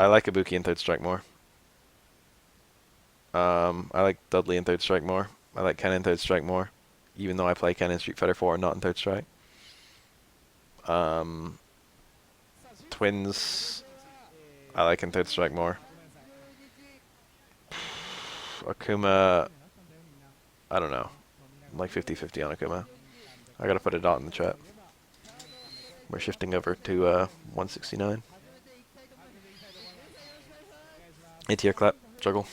I like Ibuki in Third Strike more. I like Dudley in Third Strike more. I like Ken in Third Strike more, even though I play Ken in Street Fighter 4 and not in Third Strike. Um, Twins, I like in Third Strike more. Akuma, I don't know. I'm like 50-50 on Akuma. I gotta put a dot in the chat. We're shifting over to 169. ATR clap, juggle.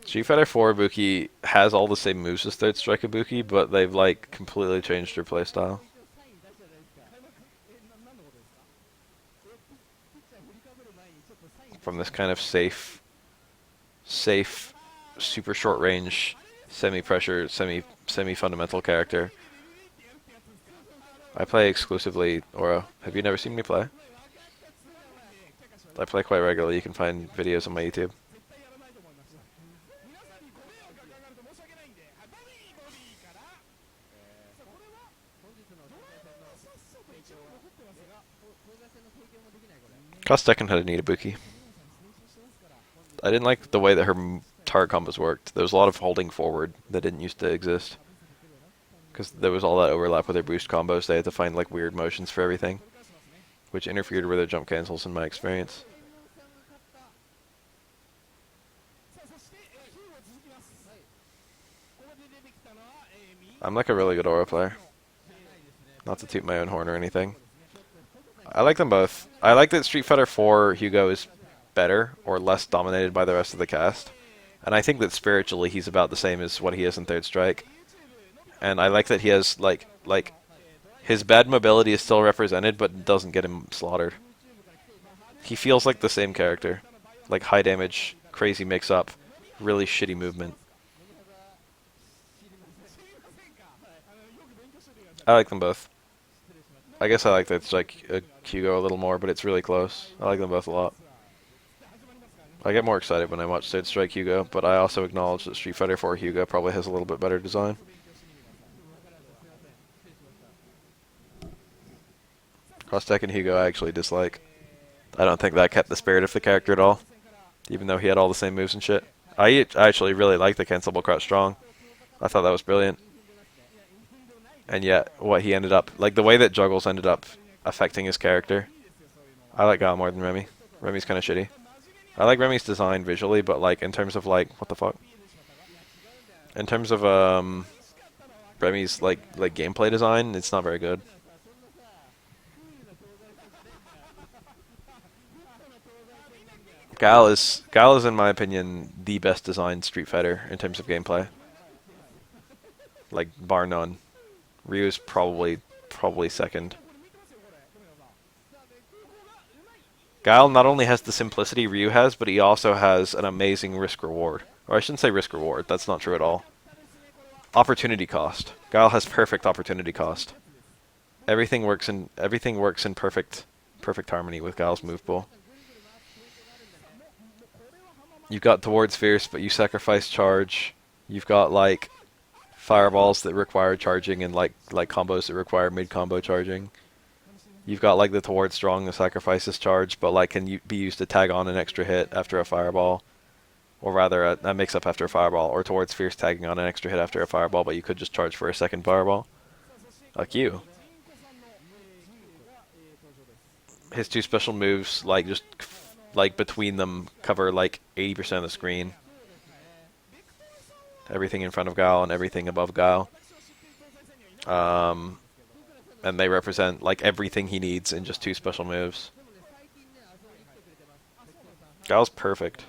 Street Fighter 4 Ibuki has all the same moves as Third Strike Ibuki, but they've like completely changed their playstyle. From this kind of safe, super short range, semi-pressure, semi-fundamental character. I play exclusively Aura. Have you never seen me play? I play quite regularly. You can find videos on my YouTube. Cost Tekken had a neat Ibuki. I didn't like the way that her target combos worked. There was a lot of holding forward that didn't used to exist. Because there was all that overlap with their boost combos. They had to find like weird motions for everything, which interfered with their jump cancels in my experience. I'm like a really good Aura player. Not to toot my own horn or anything. I like them both. I like that Street Fighter 4 Hugo is better or less dominated by the rest of the cast. And I think that spiritually he's about the same as what he is in Third Strike. And I like that he has like his bad mobility is still represented but doesn't get him slaughtered. He feels like the same character. Like high damage, crazy mix up, really shitty movement. I like them both. I guess I like Third Strike Hugo a little more, but it's really close. I like them both a lot. I get more excited when I watch Third Strike Hugo, but I also acknowledge that Street Fighter 4 Hugo probably has a little bit better design. Cross Tekken Hugo I actually dislike. I don't think that kept the spirit of the character at all, even though he had all the same moves and shit. I actually really like the cancelable crouch strong. I thought that was brilliant. And yet, what he ended up, like the way that Juggles ended up affecting his character, I like Guile more than Remy. Remy's kind of shitty. I like Remy's design visually, but like in terms of like, what the fuck? In terms of Remy's like gameplay design, it's not very good. Guile is in my opinion the best designed Street Fighter in terms of gameplay. Like bar none. Ryu's probably second. Guile not only has the simplicity Ryu has, but he also has an amazing risk-reward. Or I shouldn't say risk-reward, that's not true at all. Opportunity cost. Guile has perfect opportunity cost. Everything works in perfect harmony with Guile's move pool. You've got towards fierce, but you sacrifice charge. You've got like fireballs that require charging and like combos that require mid-combo charging. You've got like the towards strong that sacrifices charge, but like can be used to tag on an extra hit after a fireball, or rather a mix-up after a fireball, or towards fierce tagging on an extra hit after a fireball, but you could just charge for a second fireball. Like you. His two special moves, like just like between them, cover like 80% of the screen. Everything in front of Guile and everything above Guile. And they represent like everything he needs in just two special moves. Guile's perfect.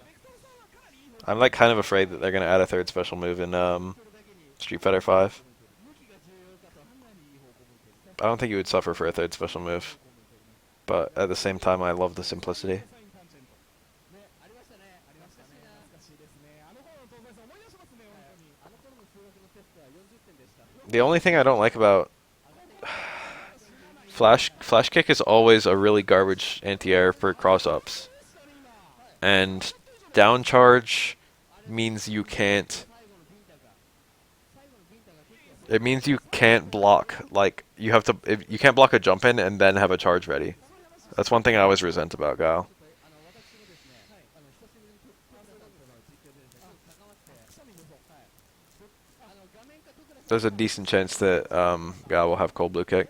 I'm like kind of afraid that they're gonna add a third special move in Street Fighter 5. I don't think you would suffer for a third special move, but at the same time I love the simplicity. The only thing I don't like about Flash Kick is always a really garbage anti-air for cross-ups. And down charge means you can't It means you can't block, like, you have to, if, you can't block a jump in and then have a charge ready. That's one thing I always resent about Guile. There's a decent chance that Guile will have cold blue kick.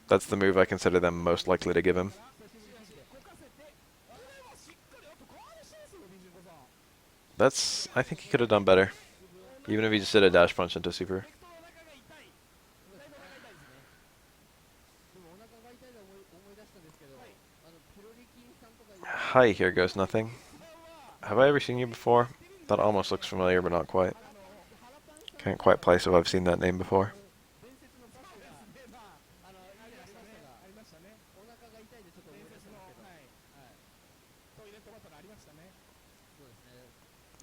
That's the move I consider them most likely to give him. I think he could have done better. Even if he just did a dash punch into super. Hi, here goes nothing. Have I ever seen you before? That almost looks familiar, but not quite. Can't quite place if I've seen that name before.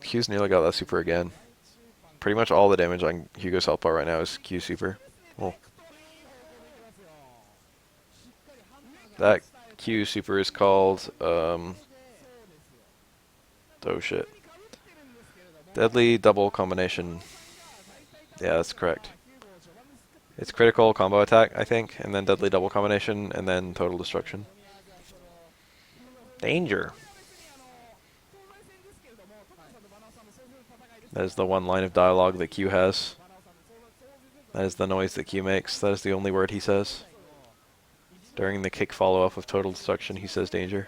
Q's nearly got that super again. Pretty much all the damage on Hugo's health bar right now is Q super. Oh. That Q super is called, oh shit. Deadly double combination. Yeah, that's correct. It's critical combo attack, I think, and then deadly double combination, and then total destruction. Danger. That is the one line of dialogue that Q has. That is the noise that Q makes. That is the only word he says. During the kick follow-up of total destruction, he says danger.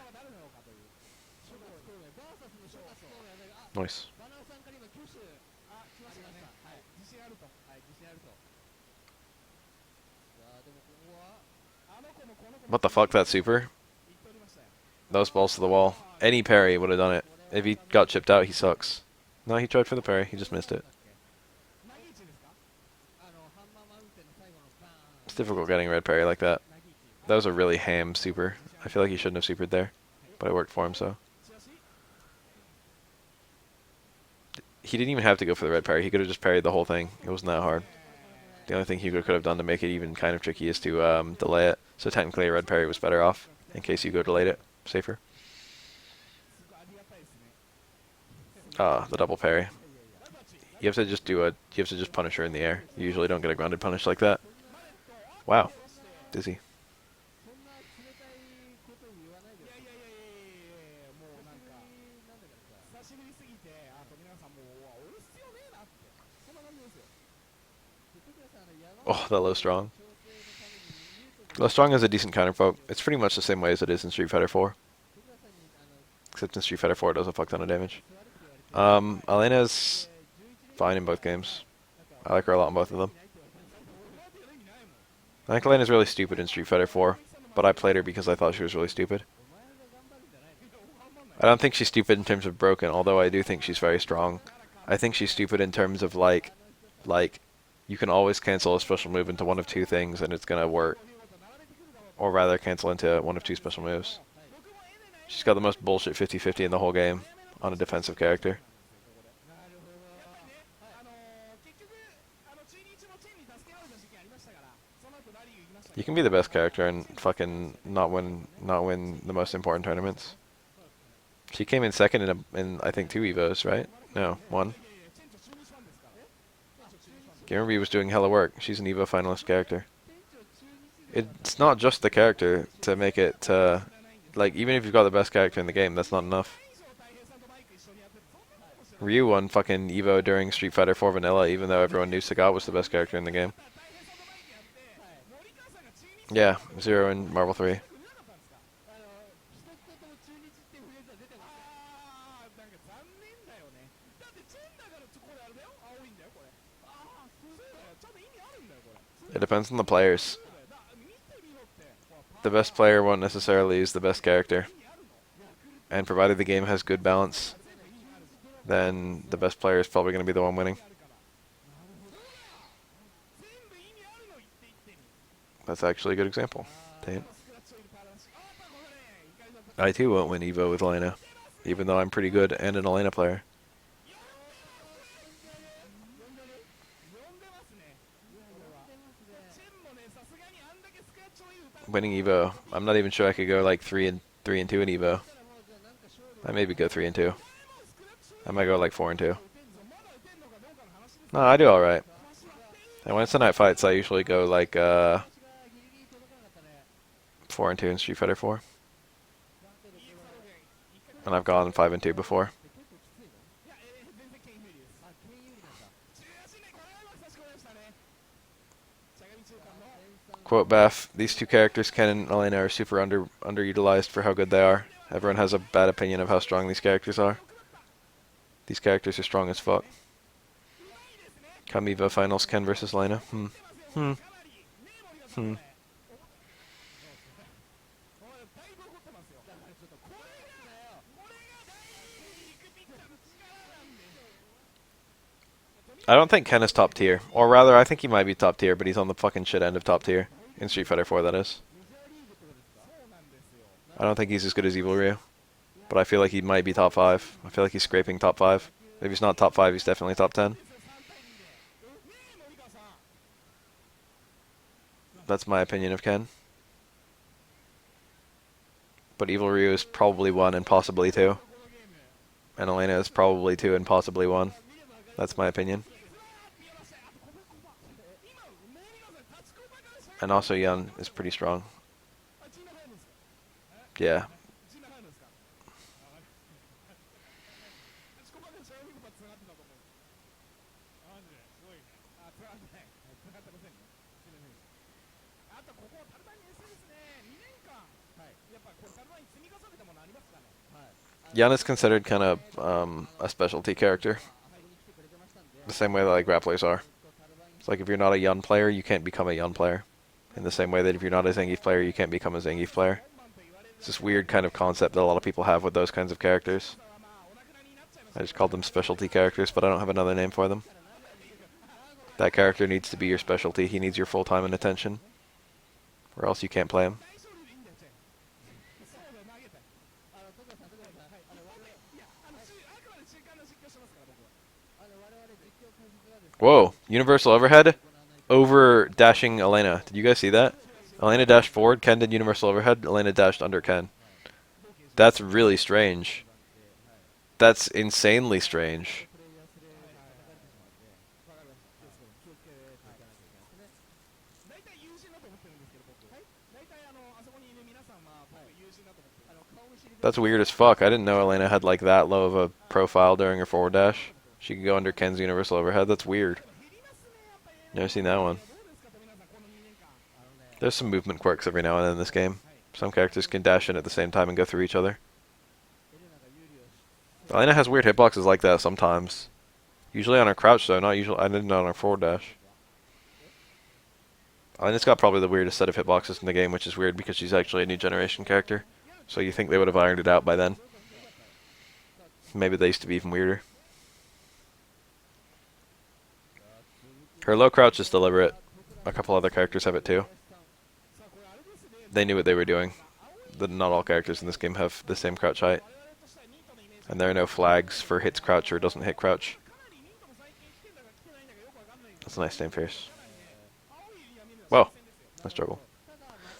Nice. What the fuck, that super? Those balls to the wall. Any parry would have done it. If he got chipped out, he sucks. No, he tried for the parry. He just missed it. It's difficult getting red parry like that. That was a really ham super. I feel like he shouldn't have supered there, but it worked for him, so. He didn't even have to go for the red parry. He could have just parried the whole thing. It wasn't that hard. The only thing Hugo could have done to make it even kind of tricky is to delay it. So technically a red parry was better off, in case Hugo delayed it. Safer. Ah, the double parry. You have to just punish her in the air. You usually don't get a grounded punish like that. Wow. Dizzy. Oh, that low strong. Low strong is a decent counterpoke. It's pretty much the same way as it is in Street Fighter 4. Except in Street Fighter 4 it does a fuck ton of damage. Elena's fine in both games. I like her a lot in both of them. I think Elena's really stupid in Street Fighter 4, but I played her because I thought she was really stupid. I don't think she's stupid in terms of broken, although I do think she's very strong. I think she's stupid in terms of like, you can always cancel a special move into one of two things and it's gonna work. Or rather, cancel into one of two special moves. She's got the most bullshit 50-50 in the whole game on a defensive character. You can be the best character and fucking not win the most important tournaments. She came in second in I think 2 Evos, right? No, 1. Gamer B was doing hella work. She's an Evo finalist character. It's not just the character to make it to, like, even if you've got the best character in the game, that's not enough. Ryu won fucking Evo during Street Fighter 4 Vanilla, even though everyone knew Sagat was the best character in the game. Yeah, 0 in Marvel 3. It depends on the players. The best player won't necessarily use the best character. And provided the game has good balance, then the best player is probably going to be the one winning. That's actually a good example. Damn. I too won't win Evo with Elena, even though I'm pretty good and an Elena player. Winning Evo, I'm not even sure I could go like 3 and 2 in Evo. I maybe go 3 and 2. I might go like 4 and 2. No, I do all right. And when it's a night fights, I usually go like 4 and 2 in Street Fighter 4. And I've gone 5 and 2 before. Quote Bath, these two characters, Ken and Elena, are super underutilized for how good they are. Everyone has a bad opinion of how strong these characters are. These characters are strong as fuck. Kamiva Finals, Ken versus Elena. Hmm. I don't think Ken is top tier. Or rather, I think he might be top tier, but he's on the fucking shit end of top tier. In Street Fighter 4, that is. I don't think he's as good as Evil Ryu. But I feel like he might be top 5. I feel like he's scraping top 5. If he's not top 5, he's definitely top 10. That's my opinion of Ken. But Evil Ryu is probably 1 and possibly 2. And Elena is probably 2 and possibly 1. That's my opinion. And also Yun is pretty strong. Yeah. Yun is considered kind of a specialty character. The same way that like grapplers are. It's like if you're not a Yun player, you can't become a Yun player. In the same way that if you're not a Zangief player, you can't become a Zangief player. It's this weird kind of concept that a lot of people have with those kinds of characters. I just called them specialty characters, but I don't have another name for them. That character needs to be your specialty. He needs your full time and attention. Or else you can't play him. Whoa, universal overhead over dashing Elena. Did you guys see that? Elena dashed forward, Ken did universal overhead, Elena dashed under Ken. That's really strange. That's insanely strange. That's weird as fuck. I didn't know Elena had like that low of a profile during her forward dash. She could go under Ken's universal overhead. That's weird. Never seen that one. There's some movement quirks every now and then in this game. Some characters can dash in at the same time and go through each other. Elena has weird hitboxes like that sometimes. Usually on her crouch though, not usually. I didn't know on her forward dash. Elena's got probably the weirdest set of hitboxes in the game, which is weird because she's actually a new generation character. So you think they would have ironed it out by then. Maybe they used to be even weirder. Her low crouch is deliberate. A couple other characters have it too. They knew what they were doing. Not all characters in this game have the same crouch height. And there are no flags for hits crouch or doesn't hit crouch. That's a nice name, Fierce. Whoa. Nice juggle.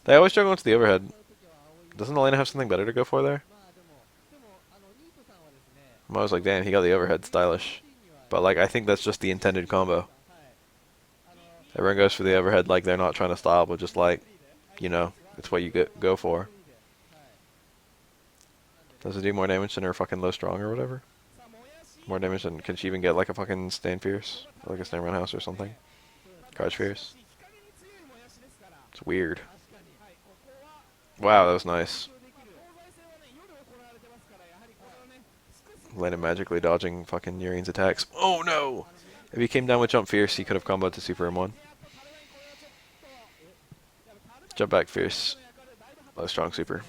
They always juggle into the overhead. Doesn't Elena have something better to go for there? I'm always like, damn, he got the overhead, stylish. But like, I think that's just the intended combo. Everyone goes for the overhead like they're not trying to style, but just like, you know, it's what you go for. Does it do more damage than her fucking low strong or whatever? More damage than, can she even get like a fucking stand fierce? Or like a stand roundhouse or something? Crouch fierce? It's weird. Wow, that was nice. Landed magically dodging fucking Urine's attacks. Oh no! If he came down with Jump Fierce, he could have comboed to Super M1. Jump back Fierce. Low strong Super.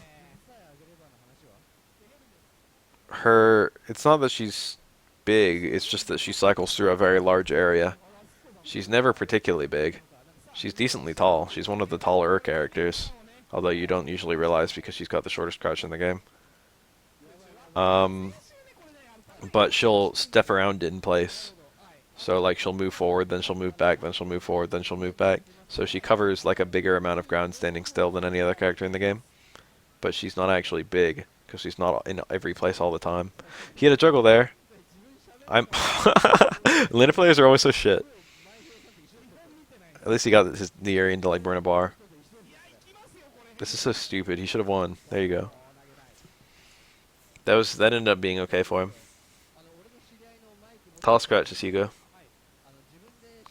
It's not that she's big, it's just that she cycles through a very large area. She's never particularly big. She's decently tall. She's one of the taller characters. Although you don't usually realize because she's got the shortest crouch in the game. But she'll step around in place. So like she'll move forward, then she'll move back, then she'll move forward, then she'll move back. So she covers like a bigger amount of ground standing still than any other character in the game. But she's not actually big, because she's not in every place all the time. He had a juggle there. Lena players are always so shit. At least he got the area into like burn a bar. This is so stupid. He should have won. There you go. That ended up being okay for him. Tall scratch is Hugo.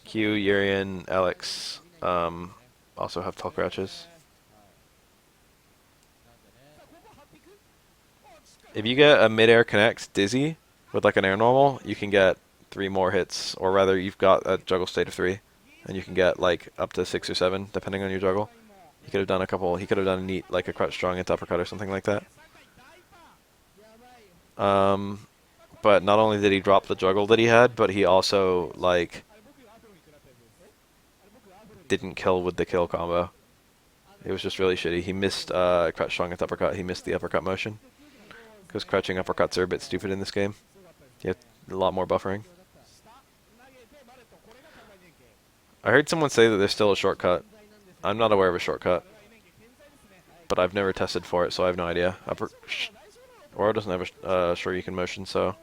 Q, Urian, Alex also have tall crouches. If you get a mid-air connect Dizzy with like an air normal, you can get 3 more hits, or rather you've got a juggle state of 3, and you can get like up to 6 or 7 depending on your juggle. He could have done a couple. He could have done a neat like a crouch strong into uppercut or something like that. But not only did he drop the juggle that he had, but he also like didn't kill with the kill combo. It was just really shitty. He missed crouch strong into uppercut. He missed the uppercut motion. Because crouching uppercuts are a bit stupid in this game. You have a lot more buffering. I heard someone say that there's still a shortcut. I'm not aware of a shortcut. But I've never tested for it, so I have no idea. Oro doesn't have a Shoryuken motion, so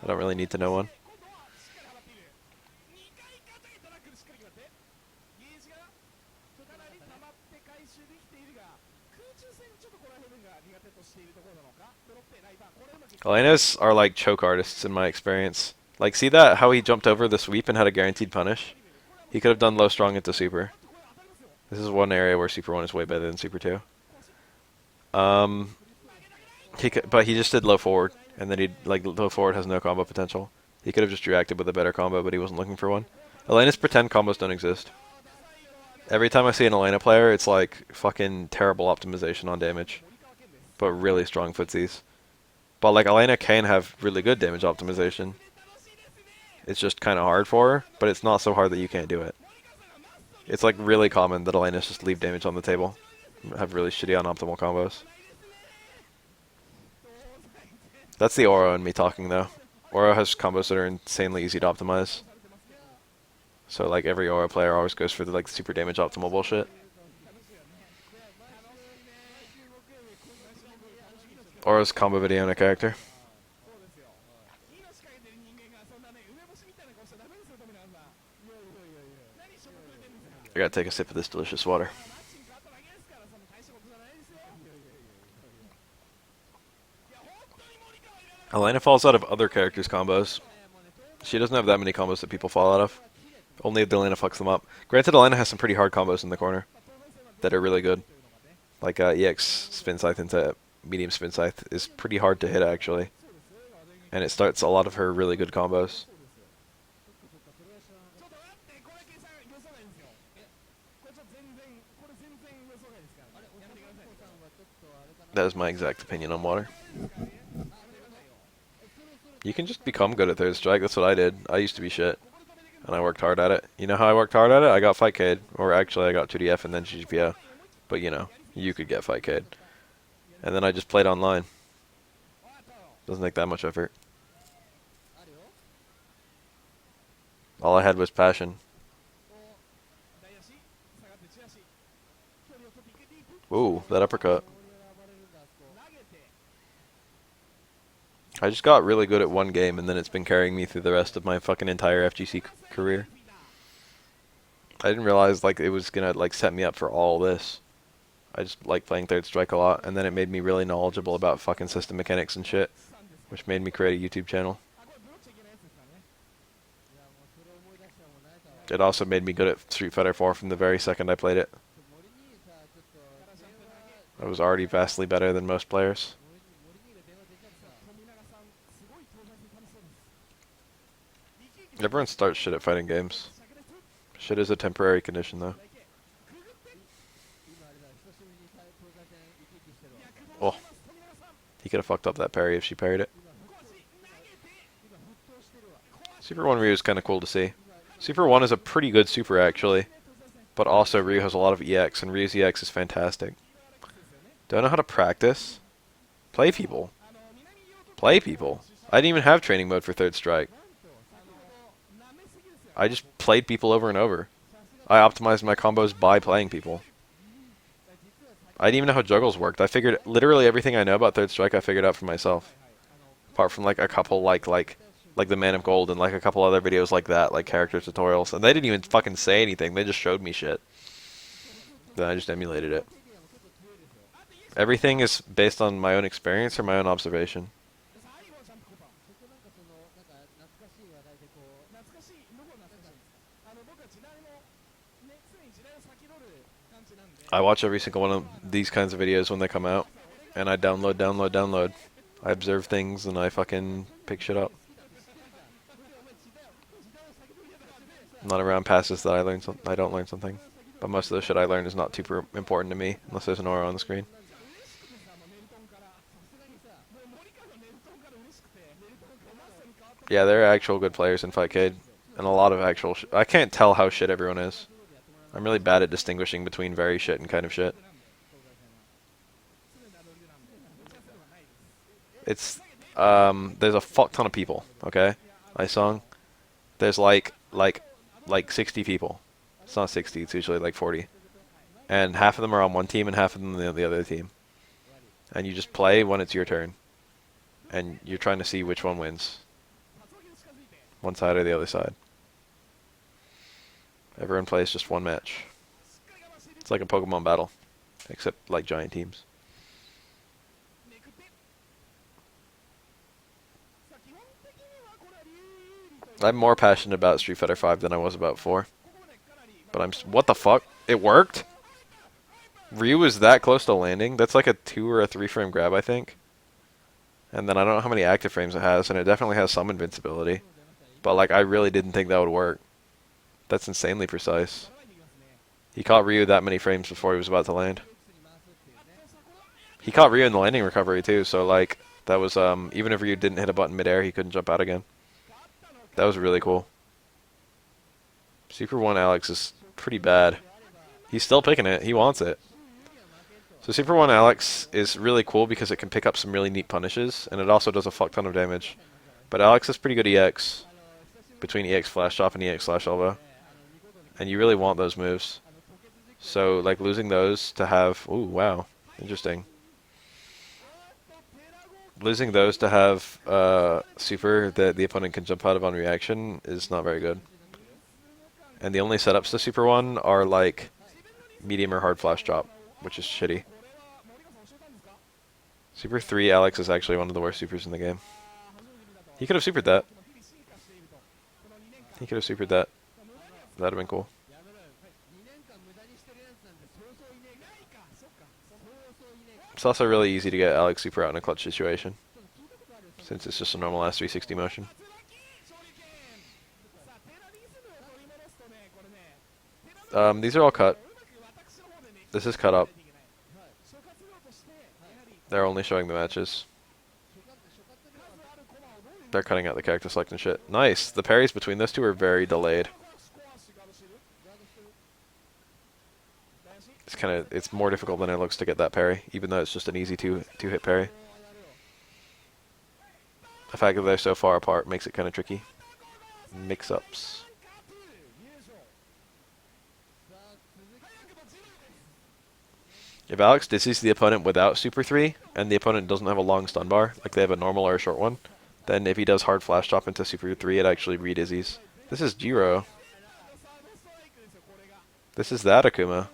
I don't really need to know one. Elena's are like choke artists in my experience. Like, see that? How he jumped over the sweep and had a guaranteed punish? He could have done low strong into super. This is one area where Super 1 is way better than Super 2. But he just did low forward, and then low forward has no combo potential. He could have just reacted with a better combo, but he wasn't looking for one. Elena's pretend combos don't exist. Every time I see an Elena player, it's like fucking terrible optimization on damage, but really strong footsies. But like Elena can have really good damage optimization. It's just kind of hard for her, but it's not so hard that you can't do it. It's like really common that Elenas just leave damage on the table, have really shitty unoptimal combos. That's the Oro in me talking though. Oro has combos that are insanely easy to optimize. So like every Oro player always goes for the like super damage optimal bullshit. Oro's combo video in a character. I gotta take a sip of this delicious water. Elena falls out of other characters' combos. She doesn't have that many combos that people fall out of. Only if Elena fucks them up. Granted, Elena has some pretty hard combos in the corner that are really good. Like EX spin scythe into medium spin scythe is pretty hard to hit actually. And it starts a lot of her really good combos. That is my exact opinion on water. You can just become good at third strike. That's what I did. I used to be shit. And I worked hard at it. You know how I worked hard at it? I got fight K'd. Or actually I got 2DF and then GGPO. But you know, you could get fight K'd. And then I just played online. Doesn't take that much effort. All I had was passion. Ooh, that uppercut. I just got really good at one game, and then it's been carrying me through the rest of my fucking entire FGC career. I didn't realize like it was gonna like set me up for all this. I just like playing third strike a lot, and then it made me really knowledgeable about fucking system mechanics and shit, which made me create a YouTube channel. It also made me good at Street Fighter 4 from the very second I played it. I was already vastly better than most players. Everyone starts shit at fighting games. Shit is a temporary condition, though. Oh. He could have fucked up that parry if she parried it. Super 1 Ryu is kind of cool to see. Super 1 is a pretty good super, actually. But also, Ryu has a lot of EX, and Ryu's EX is fantastic. Don't know how to practice? Play people. Play people. I didn't even have training mode for third strike. I just played people over and over. I optimized my combos by playing people. I didn't even know how juggles worked. I figured literally everything I know about third strike I figured out for myself. Apart from like a couple like like the Man of Gold and like a couple other videos like that, like character tutorials, and they didn't even fucking say anything. They just showed me shit. Then I just emulated it. Everything is based on my own experience or my own observation. I watch every single one of these kinds of videos when they come out, and I download. I observe things and I fucking pick shit up. I'm not around passes that I don't learn something. But most of the shit I learn is not too important to me, unless there's an aura on the screen. Yeah, there are actual good players in Fightcade, and a lot of actual I can't tell how shit everyone is. I'm really bad at distinguishing between very shit and kind of shit. It's, there's a fuck ton of people, okay? Isong. There's like 60 people. It's not 60, it's usually like 40. And half of them are on one team and half of them on the other team. And you just play when it's your turn. And you're trying to see which one wins. One side or the other side. Everyone plays just one match. It's like a Pokemon battle, except like giant teams. I'm more passionate about Street Fighter V than I was about 4. But what the fuck? It worked? Ryu is that close to landing? That's like a 2 or a 3 frame grab, I think. And then I don't know how many active frames it has, and it definitely has some invincibility. But like, I really didn't think that would work. That's insanely precise. He caught Ryu that many frames before he was about to land. He caught Ryu in the landing recovery too, so like, that was, even if Ryu didn't hit a button midair, he couldn't jump out again. That was really cool. Super 1 Alex is pretty bad. He's still picking it. He wants it. So Super 1 Alex is really cool because it can pick up some really neat punishes, and it also does a fuck ton of damage. But Alex is pretty good EX, between EX Flash Drop and EX Slash Elbow. And you really want those moves. So, like, losing those to have... Ooh, wow. Interesting. Losing those to have super that the opponent can jump out of on reaction is not very good. And the only setups to Super 1 are, like, medium or hard Flash Drop, which is shitty. Super 3 Alex is actually one of the worst supers in the game. He could have supered that. He could have supered that. That would have been cool. It's also really easy to get Alex super out in a clutch situation, since it's just a normal ass 360 motion. These are all cut. This is cut up. They're only showing the matches. They're cutting out the character select and shit. Nice. The parries between those two are very delayed. It's more difficult than it looks to get that parry, even though it's just an easy two-hit parry. The fact that they're so far apart makes it kind of tricky. Mix-ups. If Alex disses the opponent without Super 3, and the opponent doesn't have a long stun bar, like they have a normal or a short one, then if he does hard flash drop into Super 3, it actually re-dizzies. This is Jiro. This is that Akuma.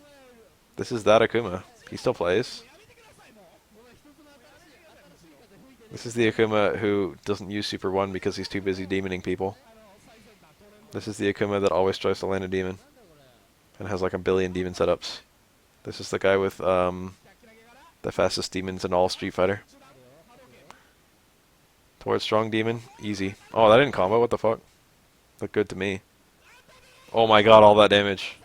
This is that Akuma. He still plays. This is the Akuma who doesn't use Super 1 because he's too busy demoning people. This is the Akuma that always tries to land a demon, and has like a billion demon setups. This is the guy with the fastest demons in all Street Fighter. Towards strong demon, easy. Oh, that didn't combo, what the fuck? Looked good to me. Oh my god, all that damage.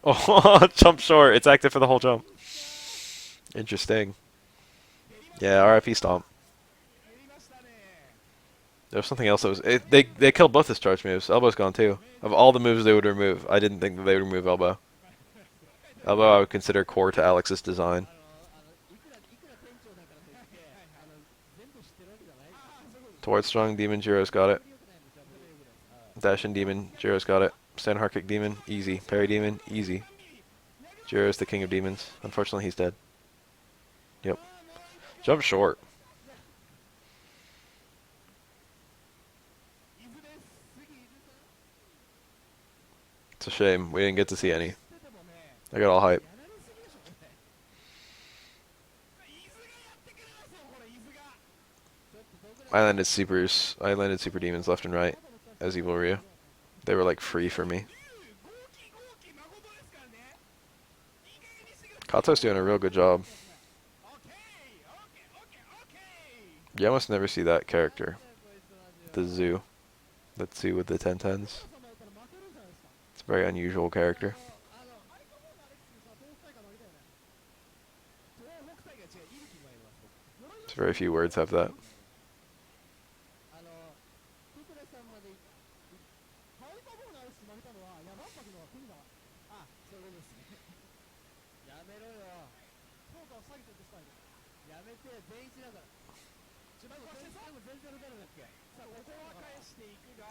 Oh, jump short. It's active for the whole jump. Interesting. Yeah, RIP Stomp. There was something else that was... They killed both his charge moves. Elbow's gone too. Of all the moves they would remove, I didn't think that they would remove Elbow. Elbow I would consider core to Alex's design. Towards strong demon, Jiro's got it. Dash in demon, Jiro's got it. Stand hard kick demon, easy. Parry demon, easy. Jiro's the king of demons. Unfortunately, he's dead. Yep. Jump short. It's a shame. We didn't get to see any. I got all hype. I landed super demons left and right as Evil Ryu. They were like free for me. Kato's doing a real good job. You almost never see that character. The Zoo. That Zoo with the 10-10s. It's a very unusual character. It's very few words have that.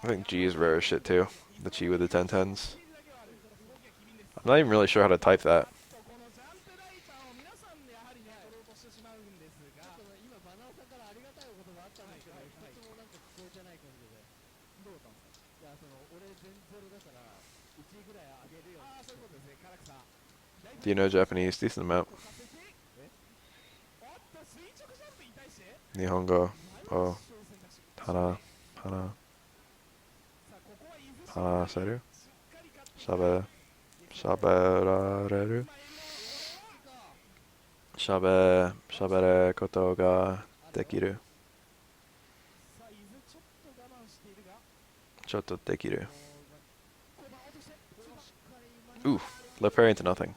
I think G is rare as shit too. The Chi with the 10-10s. I'm not even really sure how to type that. Do you know Japanese? Decent amount. Nihongo. Oh. Hana. Hanaseru? Shaberareru? Shabere koto ga dekiru. Chotto dekiru. Ooh, lip parry into nothing.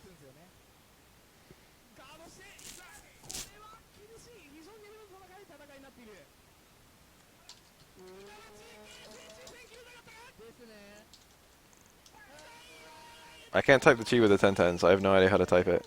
I can't type the Chi with the 10-10s. I have no idea how to type it.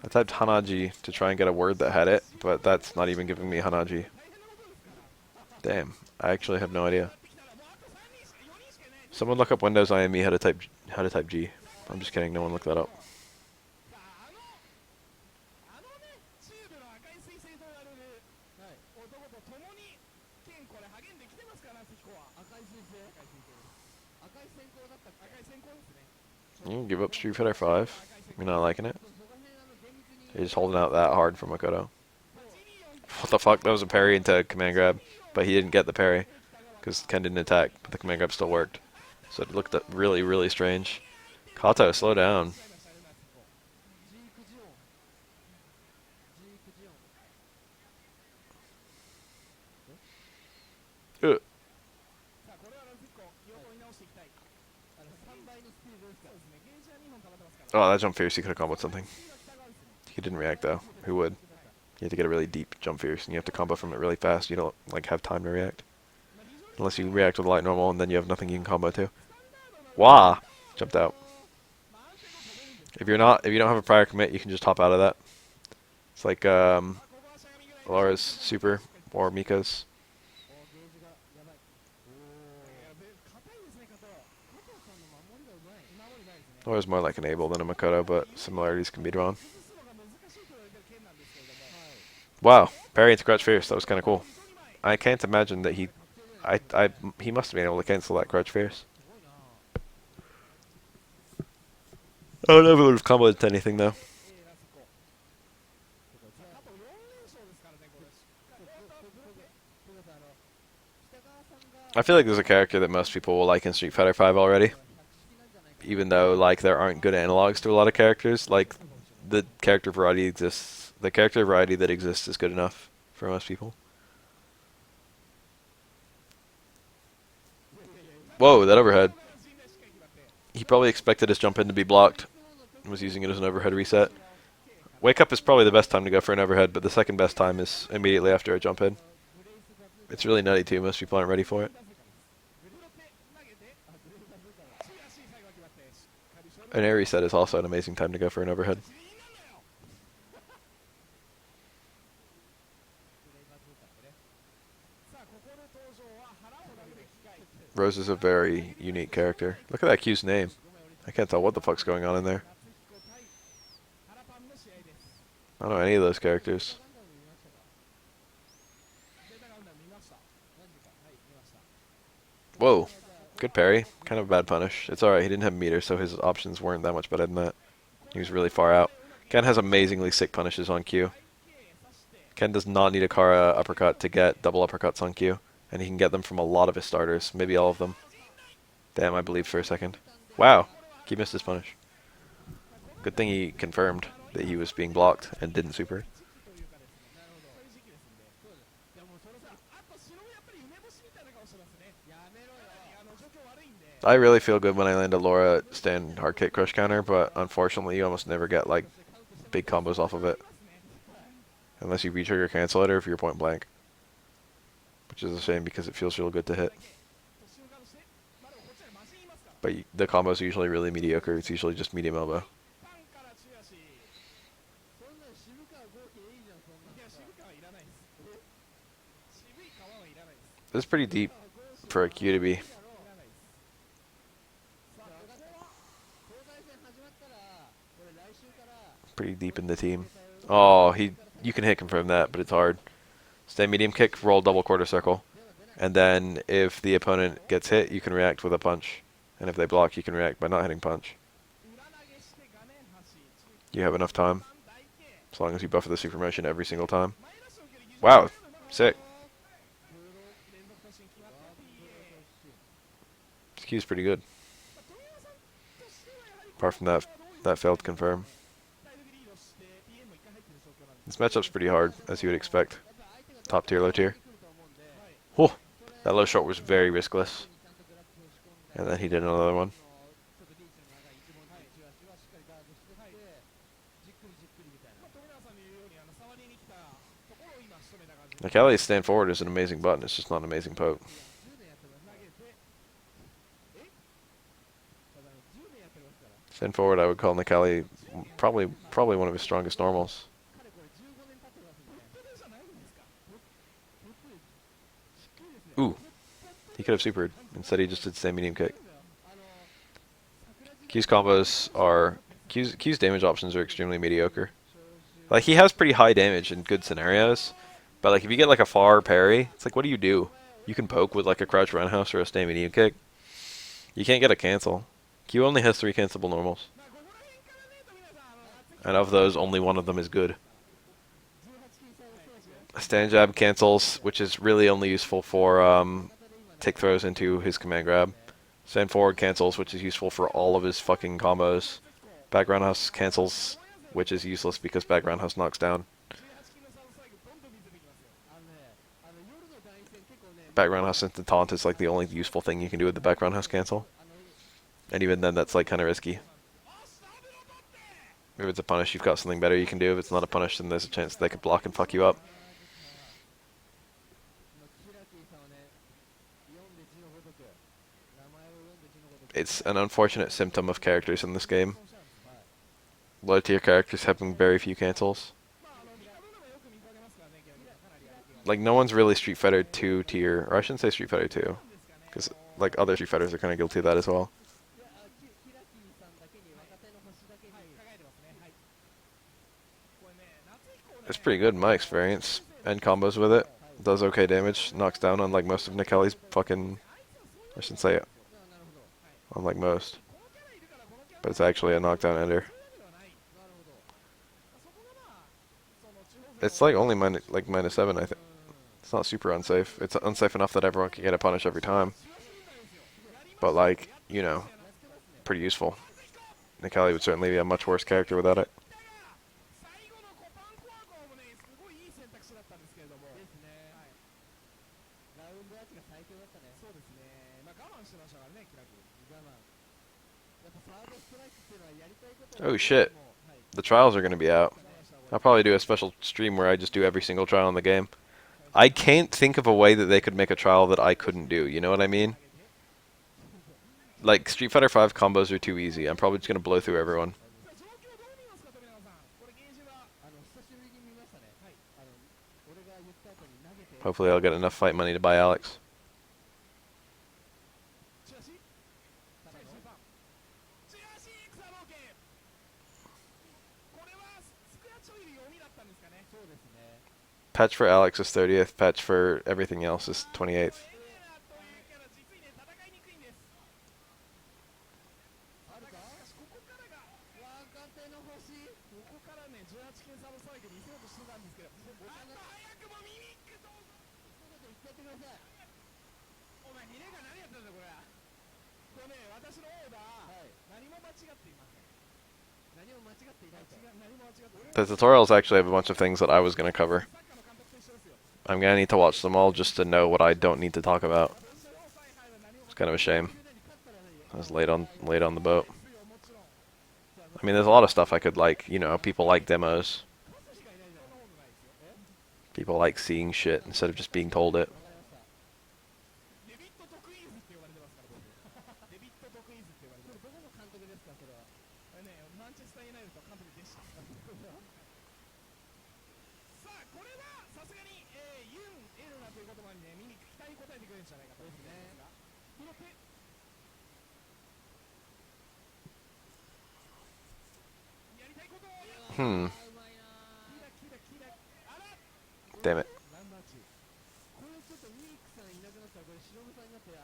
I typed Hanaji to try and get a word that had it, but that's not even giving me Hanaji. Damn, I actually have no idea. Someone look up Windows IME how to type G. I'm just kidding, no one look that up. You can give up Street Fighter 5. You're not liking it? You're just holding out that hard for Makoto. What the fuck? That was a parry into command grab, but he didn't get the parry because Ken didn't attack, but the command grab still worked. So it looked really, really strange. Kato, slow down. Ugh. Oh, that jump fierce, he could have comboed something. He didn't react though. Who would? You have to get a really deep jump fierce, and you have to combo from it really fast. You don't like have time to react, unless you react with light normal, and then you have nothing you can combo to. Wah! Jumped out. If you don't have a prior commit, you can just hop out of that. It's like Laura's super or Mika's. Laura's more like an Abel than a Makoto, but similarities can be drawn. Wow, parry into Crouch Fierce. That was kind of cool. I can't imagine that he must have been able to cancel that Crouch Fierce. I don't know if it would have comboed to anything though. I feel like there's a character that most people will like in Street Fighter 5 already. Even though like there aren't good analogs to a lot of characters, like the character variety exists. The character variety that exists is good enough for most people. Whoa, that overhead. He probably expected his jump in to be blocked and was using it as an overhead reset. Wake up is probably the best time to go for an overhead, but the second best time is immediately after a jump in. It's really nutty too, most people aren't ready for it. An air reset is also an amazing time to go for an overhead. Rose is a very unique character. Look at that Q's name. I can't tell what the fuck's going on in there. I don't know any of those characters. Whoa. Good parry. Kind of a bad punish. It's alright, he didn't have meter, so his options weren't that much better than that. He was really far out. Ken has amazingly sick punishes on Q. Ken does not need a Kara uppercut to get double uppercuts on Q. And he can get them from a lot of his starters. Maybe all of them. Damn, I believed for a second. Wow. Q missed his punish. Good thing he confirmed that he was being blocked and didn't super. I really feel good when I land a Laura stand hard kick crush counter, but unfortunately you almost never get like big combos off of it. Unless you V-trigger cancel it or if you're point blank. Which is a shame because it feels real good to hit. But the combos are usually really mediocre. It's usually just medium elbow. This is pretty deep for a Q to be. Pretty deep in the team. Oh, you can hit confirm that, but it's hard. Stay medium kick, roll double quarter circle. And then if the opponent gets hit, you can react with a punch. And if they block, you can react by not hitting punch. You have enough time. As long as you buffer the super motion every single time. Wow, sick. This Q's pretty good. Apart from that failed confirm. This matchup's pretty hard, as you would expect. Top tier, low tier. Whoa, that low short was very riskless. And then he did another one. Nikali's stand forward is an amazing button, it's just not an amazing poke. Stand forward, I would call Nikali probably one of his strongest normals. Ooh, he could have supered. Instead, he just did same medium kick. Q's combos are Q's damage options are extremely mediocre. Like he has pretty high damage in good scenarios, but like if you get like a far parry, it's like what do? You can poke with like a crouch roundhouse or a stay medium kick. You can't get a cancel. Q only has 3 cancelable normals, and of those, only one of them is good. Stand jab cancels, which is really only useful for take throws into his command grab. Stand forward cancels, which is useful for all of his fucking combos. Back roundhouse cancels, which is useless because back roundhouse knocks down. Back roundhouse instant taunt is like the only useful thing you can do with the back roundhouse cancel. And even then, that's like kind of risky. If it's a punish, you've got something better you can do. If it's not a punish, then there's a chance they could block and fuck you up. It's an unfortunate symptom of characters in this game. Low tier characters having very few cancels. Like no one's really Street Fighter 2 tier, or I shouldn't say Street Fighter 2, because like other Street Fighters are kind of guilty of that as well. It's pretty good in my experience, and combos with it. Does okay damage, knocks down unlike most of Nikali's fucking, I shouldn't say it, unlike most. But it's actually a knockdown ender. It's like only -7, I think. It's not super unsafe. It's unsafe enough that everyone can get a punish every time. But like, you know, pretty useful. Nikali would certainly be a much worse character without it. Oh shit. The trials are going to be out. I'll probably do a special stream where I just do every single trial in the game. I can't think of a way that they could make a trial that I couldn't do, you know what I mean? Like, Street Fighter 5 combos are too easy. I'm probably just going to blow through everyone. Hopefully I'll get enough fight money to buy Alex. Patch for Alex is 30th. Patch for everything else is 28th. The tutorials actually have a bunch of things that I was going to cover. I'm going to need to watch them all just to know what I don't need to talk about. It's kind of a shame. I was late on the boat. I mean, there's a lot of stuff I could like, you know, people like demos. People like seeing shit instead of just being told it. Damn it.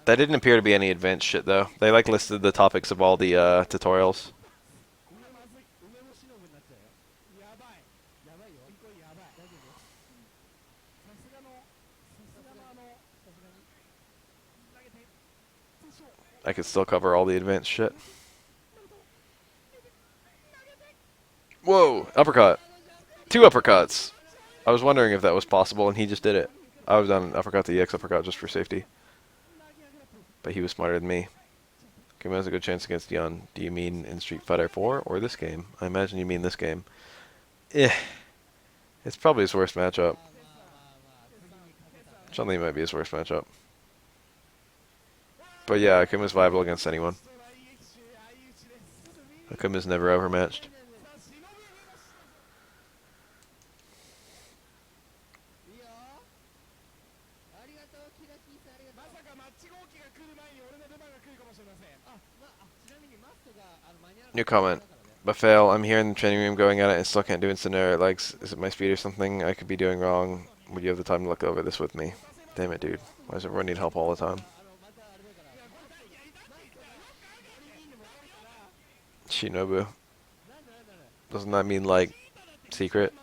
That didn't appear to be any advanced shit though. They like listed the topics of all the tutorials. I could still cover all the advanced shit. Whoa, uppercut. 2 uppercuts. I was wondering if that was possible, and he just did it. I was on uppercut to EX uppercut just for safety. But he was smarter than me. Kuma has a good chance against Yun. Do you mean in Street Fighter 4 or this game? I imagine you mean this game. It's probably his worst matchup. Chun-Li might be his worst matchup. But yeah, Akuma's viable against anyone. Akuma's never overmatched. New comment. But fail, I'm here in the training room going at it and still can't do instant air legs. Is it my speed or something I could be doing wrong? Would you have the time to look over this with me? Damn it, dude. Why does everyone need help all the time? Shinobu. Doesn't that mean, like, secret?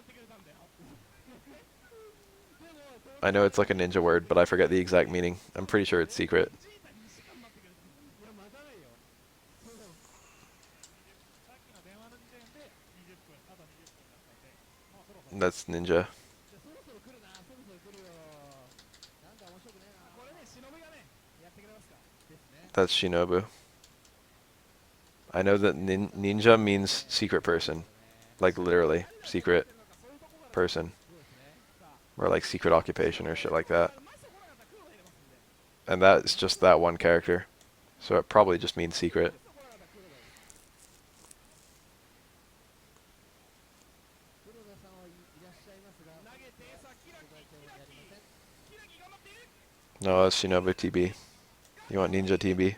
I know it's like a ninja word, but I forget the exact meaning. I'm pretty sure it's secret. That's ninja. That's Shinobu. I know that ninja means secret person. Like literally, secret person. Or like secret occupation or shit like that. And that's just that one character. So it probably just means secret. No, that's Shinobu TB. You want Ninja TB?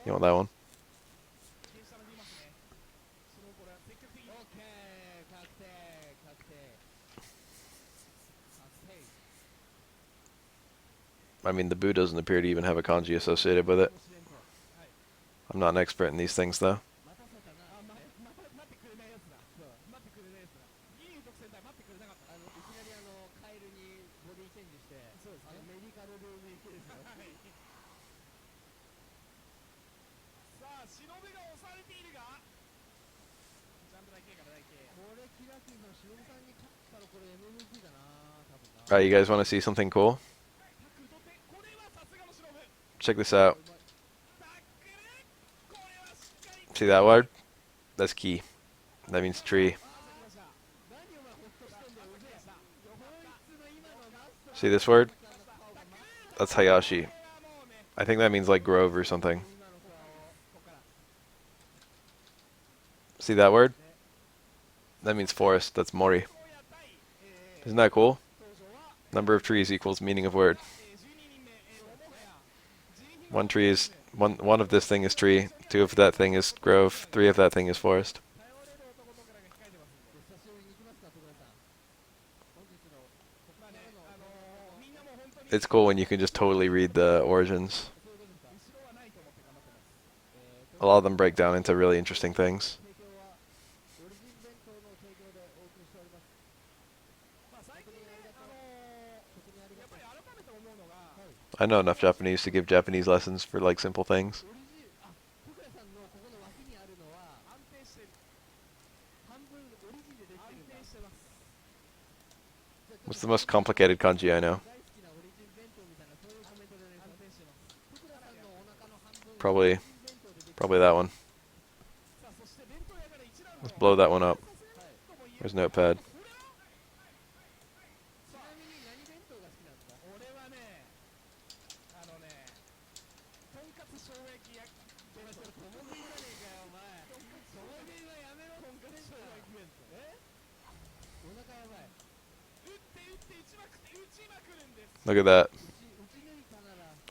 You want that one? I mean, the Boo doesn't appear to even have a kanji associated with it. I'm not an expert in these things, though. Alright, you guys want to see something cool? Check this out. See that word? That's ki. That means tree. See this word? That's Hayashi. I think that means like grove or something. See that word? That means forest. That's mori. Isn't that cool? Number of trees equals meaning of word. One tree is one of this thing is tree, 2 of that thing is grove, 3 of that thing is forest. It's cool when you can just totally read the origins. A lot of them break down into really interesting things. I know enough Japanese to give Japanese lessons for like simple things. What's the most complicated kanji I know? Probably that one. Let's blow that one up. Where's Notepad? Look at that.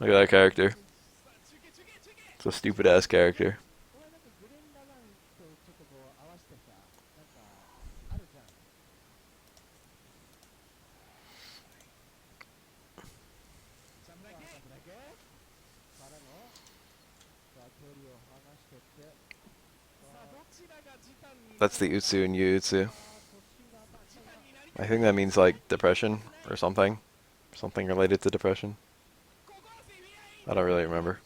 Look at that character. It's a stupid ass character. That's the Utsu and Yuutsu. I think that means like depression or something. Something related to depression. I don't really remember.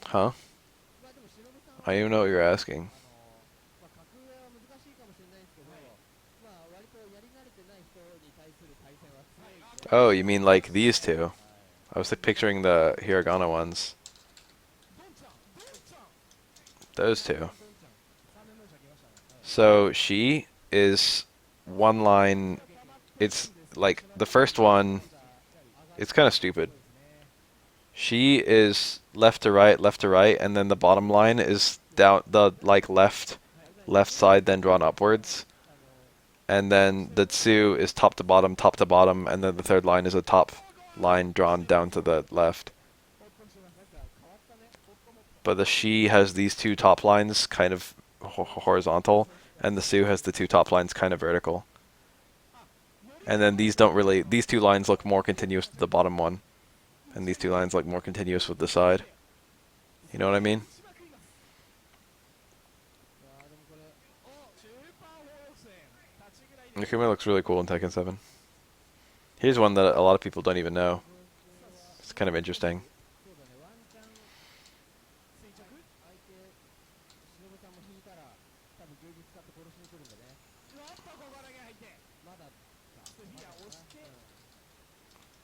Huh? I don't even know what you're asking. Oh, you mean like these two? I was like picturing the hiragana ones. Those two. So she is one line. It's like the first one. It's kind of stupid. She is left to right, and then the bottom line is down the like left side, then drawn upwards. And then the tsu is top to bottom, and then the third line is a top line drawn down to the left. But the shi has these two top lines kind of horizontal, and the tsu has the two top lines kind of vertical. And then these two lines look more continuous to the bottom one, and these two lines look more continuous with the side. You know what I mean? Nikuma looks really cool in Tekken 7. Here's one that a lot of people don't even know. It's kind of interesting.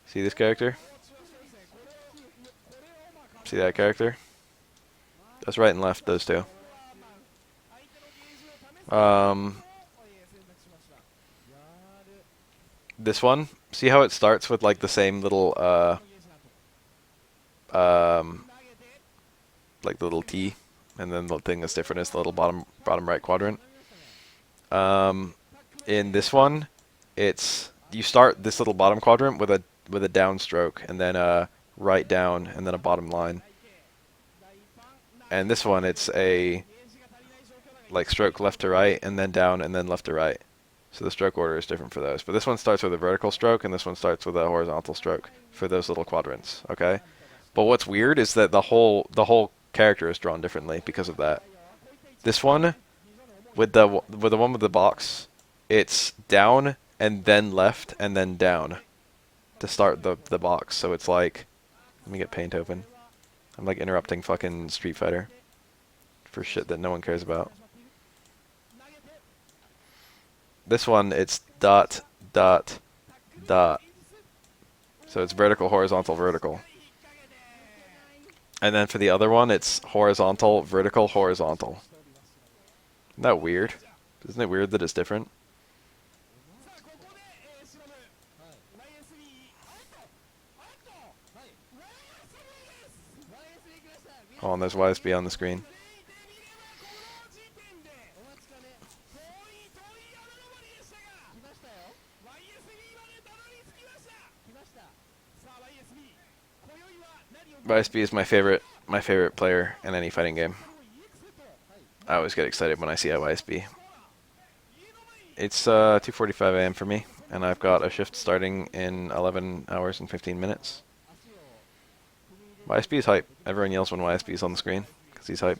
See this character? See that character? That's right and left, those two. This one, see how it starts with like the same little like the little T, and then the thing that's different is the little bottom right quadrant. In this one, it's you start this little bottom quadrant with a down stroke, and then a right down, and then a bottom line. And this one, it's a like stroke left to right, and then down, and then left to right. So the stroke order is different for those. But this one starts with a vertical stroke, and this one starts with a horizontal stroke for those little quadrants. Okay. But what's weird is that the whole character is drawn differently because of that. This one, with the one with the box, it's down and then left and then down to start the box. So it's like, let me get paint open. I'm like interrupting fucking Street Fighter for shit that no one cares about. This one, it's dot, dot, dot. So it's vertical, horizontal, vertical. And then for the other one, it's horizontal, vertical, horizontal. Isn't that weird? Isn't it weird that it's different? Oh, and there's YSB on the screen. YSB is my favorite player in any fighting game. I always get excited when I see a YSB. It's 2:45 a.m. for me, and I've got a shift starting in 11 hours and 15 minutes. YSB is hype. Everyone yells when YSB is on the screen, because he's hype.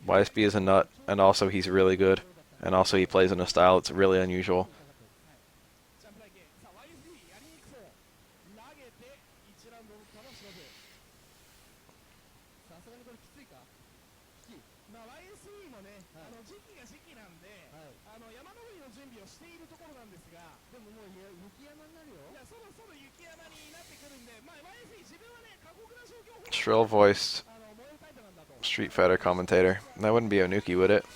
YSB is a nut, and also he's really good. And also he plays in a style that's really unusual. Shrill voiced Street Fighter commentator. That wouldn't be Onuki, would it?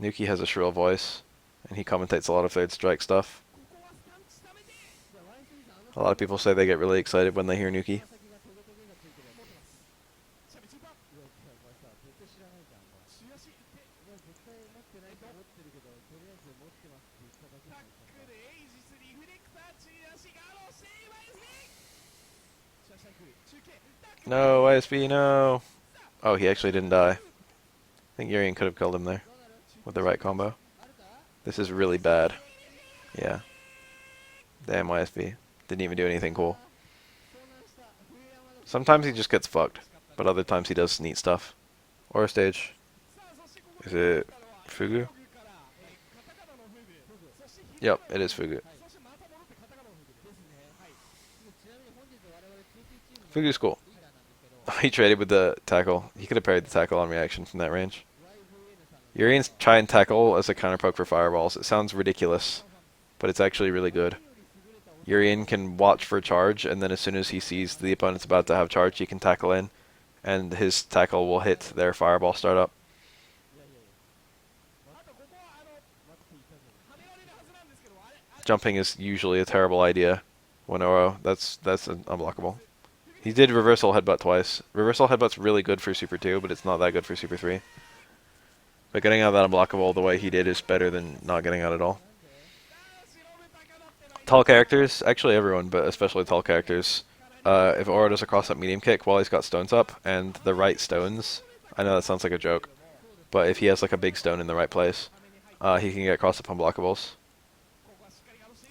Nuki has a shrill voice, and he commentates a lot of Third Strike stuff. A lot of people say they get really excited when they hear Nuki. No, YSB, no! Oh, he actually didn't die. I think Urian could have killed him there with the right combo. This is really bad. Yeah. Damn, YSB. Didn't even do anything cool. Sometimes he just gets fucked, but other times he does neat stuff. Or a stage. Is it Fugu? Yep, it is Fugu. Fugu's cool. He traded with the tackle. He could have parried the tackle on reaction from that range. Urian's try and tackle as a counter poke for fireballs. It sounds ridiculous, but it's actually really good. Urian can watch for charge, and then as soon as he sees the opponent's about to have charge, he can tackle in, and his tackle will hit their fireball startup. Jumping is usually a terrible idea. Winoro, that's unblockable. He did reversal headbutt twice. Reversal headbutt's really good for Super 2, but it's not that good for Super 3. But getting out of that unblockable the way he did is better than not getting out at all. Tall characters, actually everyone, but especially tall characters. If Oro does a cross-up medium kick while he's got stones up, and the right stones, I know that sounds like a joke, but if he has like a big stone in the right place, he can get cross-up unblockables.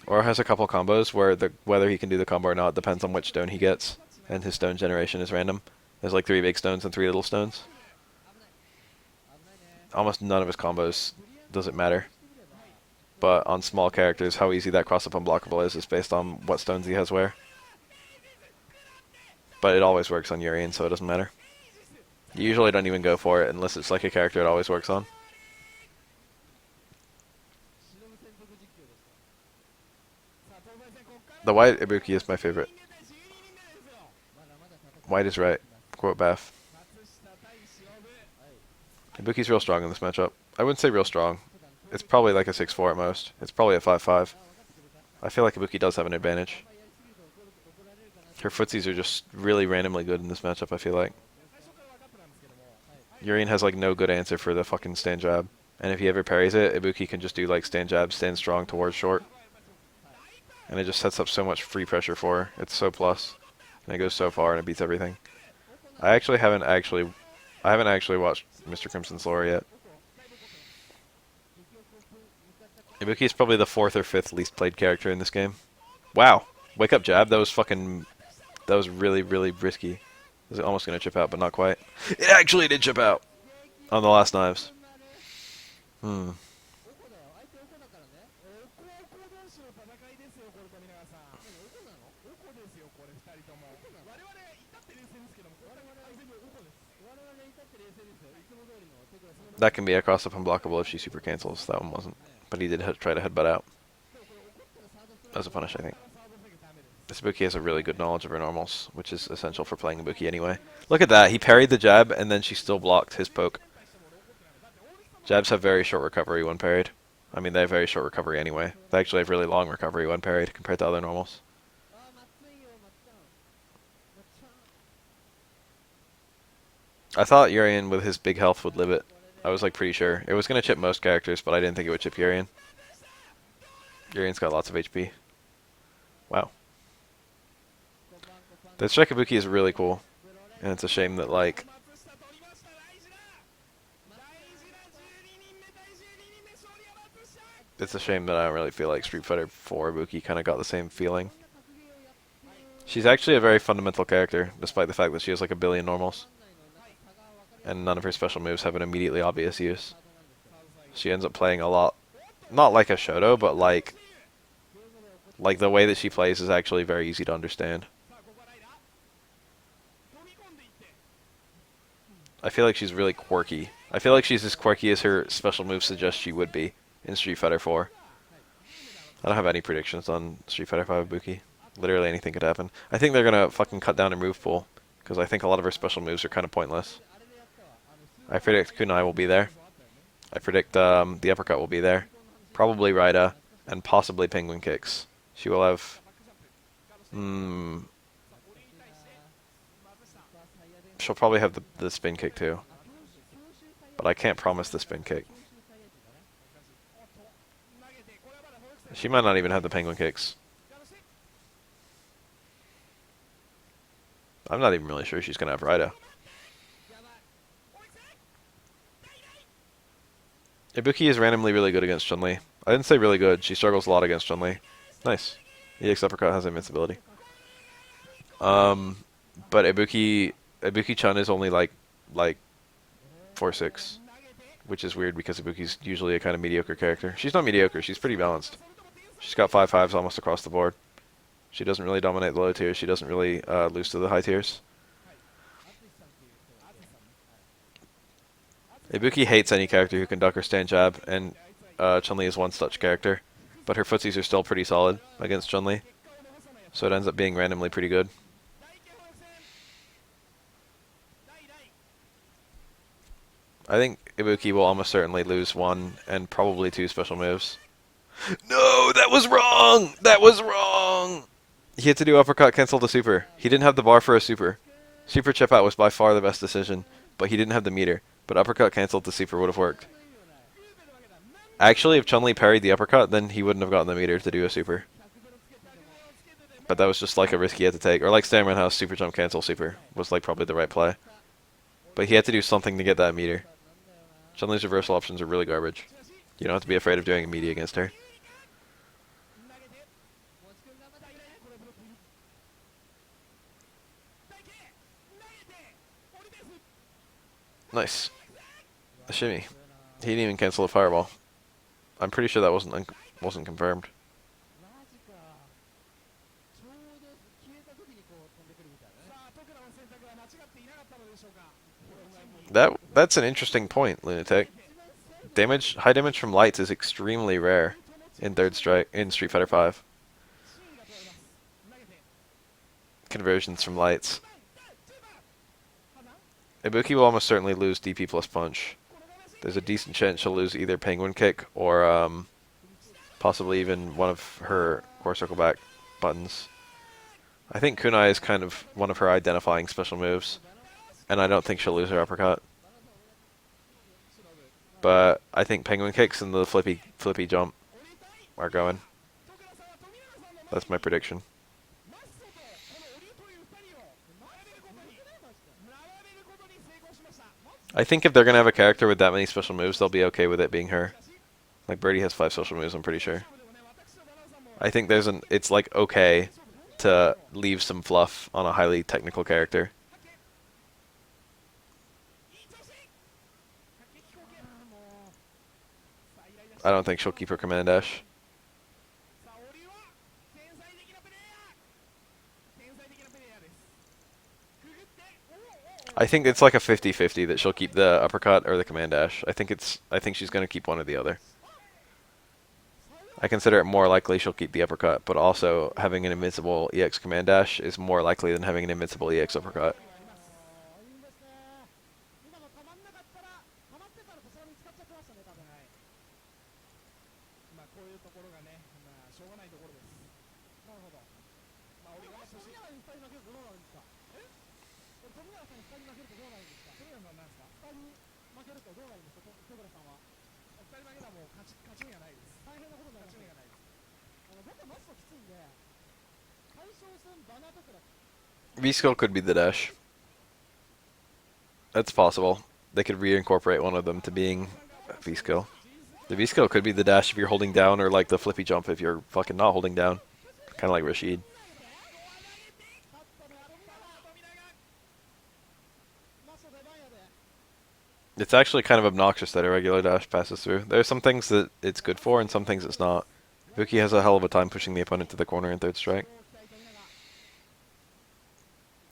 Oro has a couple combos where whether he can do the combo or not depends on which stone he gets, and his stone generation is random. There's like 3 big stones and 3 little stones. Almost none of his combos does it matter. But on small characters, how easy that cross-up unblockable is based on what stones he has where. But it always works on Urian, so it doesn't matter. You usually don't even go for it unless it's like a character it always works on. The white Ibuki is my favorite. White is right. Quote Bath. Ibuki's real strong in this matchup. I wouldn't say real strong. It's probably like a 6-4 at most. It's probably a 5-5. I feel like Ibuki does have an advantage. Her footsies are just really randomly good in this matchup, I feel like. Urian has like no good answer for the fucking stand jab. And if he ever parries it, Ibuki can just do like stand jab, stand strong towards short. And it just sets up so much free pressure for her. It's so plus. And it goes so far and it beats everything. I haven't actually watched Mr. Crimson's lore yet. Ibuki is probably the 4th or 5th least played character in this game. Wow. Wake up jab. That was really, really risky. I was almost going to chip out, but not quite. It actually did chip out on the last knives. That can be a cross-up unblockable if she super cancels. That one wasn't. But he did try to headbutt out. That was a punish, I think. This Ibuki has a really good knowledge of her normals, which is essential for playing Ibuki anyway. Look at that. He parried the jab, and then she still blocked his poke. Jabs have very short recovery when parried. I mean, they have very short recovery anyway. They actually have really long recovery when parried compared to other normals. I thought Urian with his big health would live it. I was like pretty sure. It was going to chip most characters, but I didn't think it would chip Urian. Urian's got lots of HP. Wow. The Shikabuki is really cool, and it's a shame that like it's a shame that I don't really feel like Street Fighter 4 Ibuki kind of got the same feeling. She's actually a very fundamental character, despite the fact that she has like a billion normals, and none of her special moves have an immediately obvious use. She ends up playing a lot, not like a Shoto, but like the way that she plays is actually very easy to understand. I feel like she's really quirky. I feel like she's as quirky as her special moves suggest she would be in Street Fighter 4. I don't have any predictions on Street Fighter 5 Ibuki. Literally anything could happen. I think they're gonna fucking cut down her move pool, because I think a lot of her special moves are kind of pointless. I predict Kunai will be there. I predict the uppercut will be there. Probably Raida, and possibly Penguin Kicks. She will have... she'll probably have the spin kick too. But I can't promise the spin kick. She might not even have the Penguin Kicks. I'm not even really sure she's going to have Raida. Ibuki is randomly really good against Chun-Li. I didn't say really good. She struggles a lot against Chun-Li. Nice. EX uppercut has invincibility. But Ibuki-chan is only like 4-6, which is weird because Ibuki's usually a kind of mediocre character. She's not mediocre. She's pretty balanced. She's got 5-5s almost across the board. She doesn't really dominate the low tiers. She doesn't really lose to the high tiers. Ibuki hates any character who can duck or stand jab, and Chun-Li is one such character. But her footsies are still pretty solid against Chun-Li, so it ends up being randomly pretty good. I think Ibuki will almost certainly lose 1 and probably 2 special moves. No, that was wrong! That was wrong! He had to do uppercut cancel the super. He didn't have the bar for a super. Super chip out was by far the best decision, but he didn't have the meter. But uppercut canceled the super would have worked. Actually, if Chun-Li parried the uppercut, then he wouldn't have gotten the meter to do a super. But that was just like a risk he had to take. Or like Stammerin House super jump cancel super was like probably the right play. But he had to do something to get that meter. Chun-Li's reversal options are really garbage. You don't have to be afraid of doing a meaty against her. Nice. A shimmy. He didn't even cancel a fireball. I'm pretty sure that wasn't confirmed. That's an interesting point, Lunatic. High damage from lights is extremely rare in Street Fighter 5. Conversions from lights. Ibuki will almost certainly lose DP plus punch. There's a decent chance she'll lose either Penguin Kick or possibly even one of her core circle back buttons. I think Kunai is kind of one of her identifying special moves, and I don't think she'll lose her uppercut. But I think Penguin Kicks and the flippy jump are going. That's my prediction. I think if they're going to have a character with that many special moves, they'll be okay with it being her. Like, Birdie has 5 special moves, I'm pretty sure. I think it's like okay to leave some fluff on a highly technical character. I don't think she'll keep her command dash. I think it's like a 50-50 that she'll keep the uppercut or the command dash. I think she's going to keep one or the other. I consider it more likely she'll keep the uppercut, but also having an invincible EX command dash is more likely than having an invincible EX uppercut. V-skill could be the dash. That's possible. They could reincorporate one of them to being V-skill. The V-skill could be the dash if you're holding down, or like the flippy jump if you're fucking not holding down. Kind of like Rashid. It's actually kind of obnoxious that a regular dash passes through. There's some things that it's good for and some things it's not. Ibuki has a hell of a time pushing the opponent to the corner in third strike.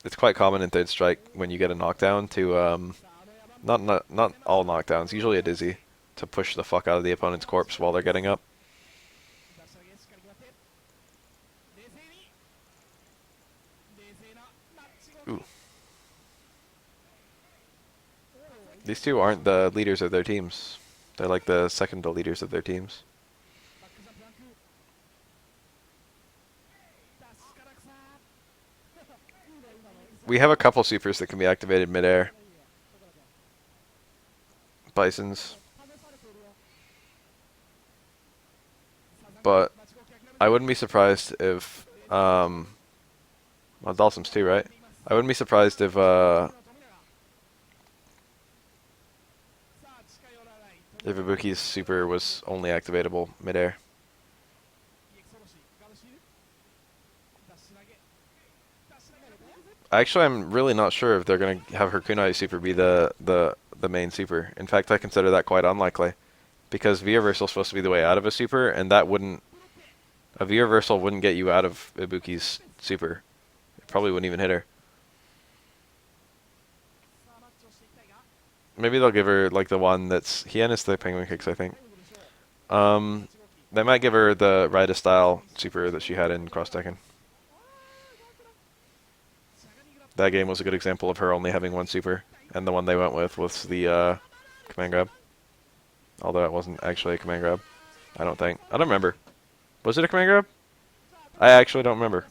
It's quite common in third strike when you get a knockdown to not all knockdowns, usually a dizzy, to push the fuck out of the opponent's corpse while they're getting up. Ooh. These two aren't the leaders of their teams. They're like the second to leaders of their teams. We have a couple supers that can be activated midair. Bisons. But I wouldn't be surprised if well, Dalsum's too, right? I wouldn't be surprised if Ibuki's super was only activatable midair. Actually, I'm really not sure if they're going to have her kunai super be the main super. In fact, I consider that quite unlikely. Because V reversal is supposed to be the way out of a super, and that wouldn't... A V reversal wouldn't get you out of Ibuki's super. It probably wouldn't even hit her. Maybe they'll give her like the one that's... Hien is the penguin kicks, I think. They might give her the Raida style super that she had in Cross Tekken. That game was a good example of her only having one super, and the one they went with was the command grab. Although it wasn't actually a command grab. I don't think. I don't remember. Was it a command grab? I actually don't remember.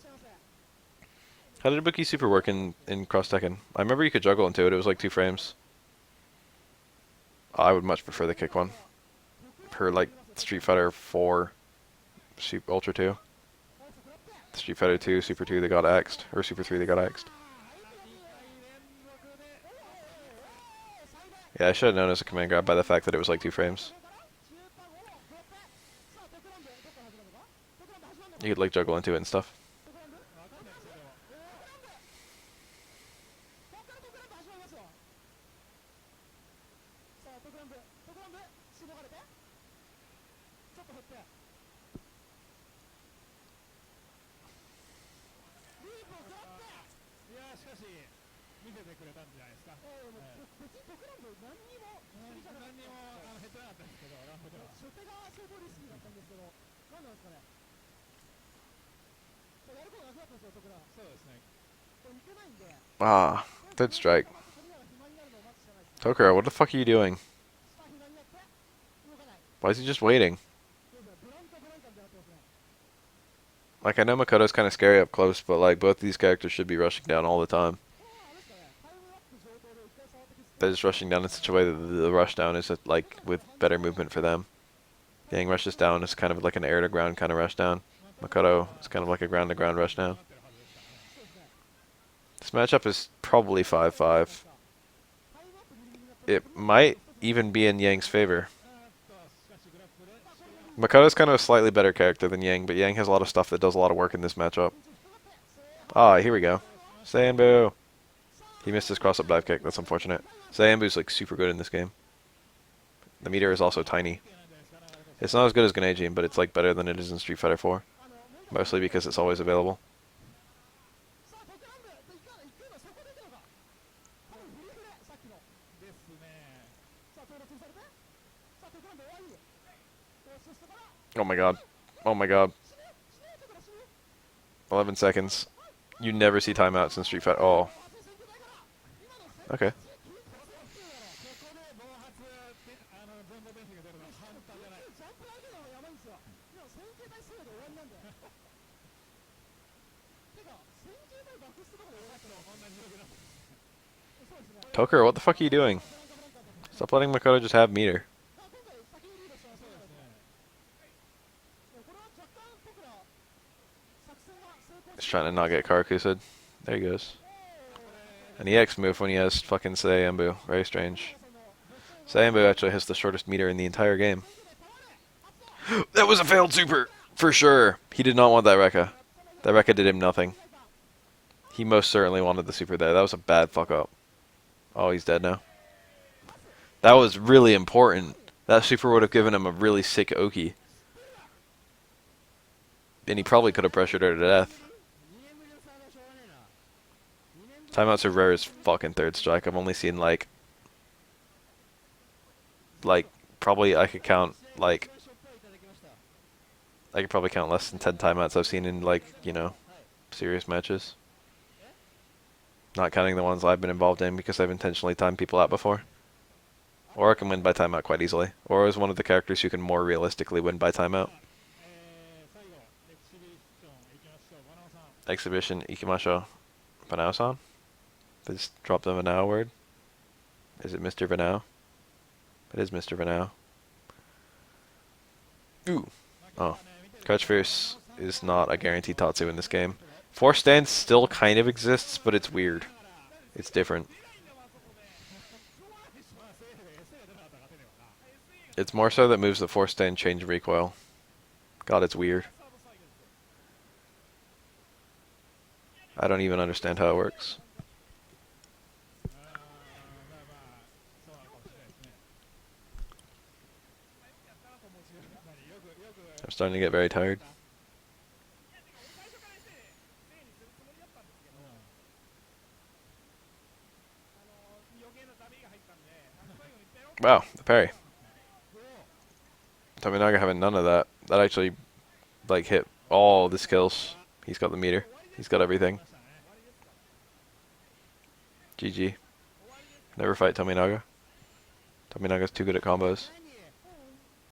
How did Ibuki super work in Cross Tekken? I remember you could juggle into it. It was like 2 frames. I would much prefer the kick one. Her like Street Fighter 4 Ultra 2. Street Fighter 2, Super 2 they got axed. Or Super 3 they got axed. Yeah, I should have known it was a command grab by the fact that it was like 2 frames. You could like juggle into it and stuff. Ah, third strike. Tokuro, what the fuck are you doing? Why is he just waiting? Like, I know Makoto's kind of scary up close, but like, both these characters should be rushing down all the time. They're just rushing down in such a way that the rush down is like with better movement for them. Yang rushes down is kind of like an air to ground kind of rush down. Makoto is kind of like a ground to ground rush down. This matchup is probably 5-5. It might even be in Yang's favor. Makoto's kind of a slightly better character than Yang, but Yang has a lot of stuff that does a lot of work in this matchup. Ah, here we go. Sambu! He missed his cross-up dive kick. That's unfortunate. Sambu's like super good in this game. The meter is also tiny. It's not as good as Ganejin, but it's like better than it is in Street Fighter 4. Mostly because it's always available. Oh my god. Oh my god. 11 seconds. You never see timeouts in Street Fighter. Oh. Okay. Toker, what the fuck are you doing? Stop letting Makoto just have meter. He's trying to not get Karakusa'd. There he goes. An EX move when he has fucking Saiyambu. Very strange. Saiyambu actually has the shortest meter in the entire game. That was a failed super! For sure. He did not want that Rekka. That Rekka did him nothing. He most certainly wanted the super there. That was a bad fuck up. Oh, he's dead now. That was really important. That super would have given him a really sick Oki. And he probably could have pressured her to death. Timeouts are rare as fucking third strike. I've only seen like probably I could probably count less than 10 timeouts I've seen in like, you know, serious matches. Not counting the ones I've been involved in because I've intentionally timed people out before. Or I can win by timeout quite easily. Or is one of the characters who can more realistically win by timeout. Exhibition Ikimashou. Banao-san? They just dropped the Banao word? Is it Mr. Banao? It is Mr. Banao. Ooh. Oh. Crouch Fierce is not a guaranteed Tatsu in this game. Force Stance still kind of exists, but it's weird. It's different. It's more so that moves that Force Stand change recoil. God, it's weird. I don't even understand how it works. I'm starting to get very tired. Wow, the parry. Tominaga having none of that. That actually, like, hit all the skills. He's got the meter. He's got everything. GG. Never fight Tominaga. Tominaga's too good at combos.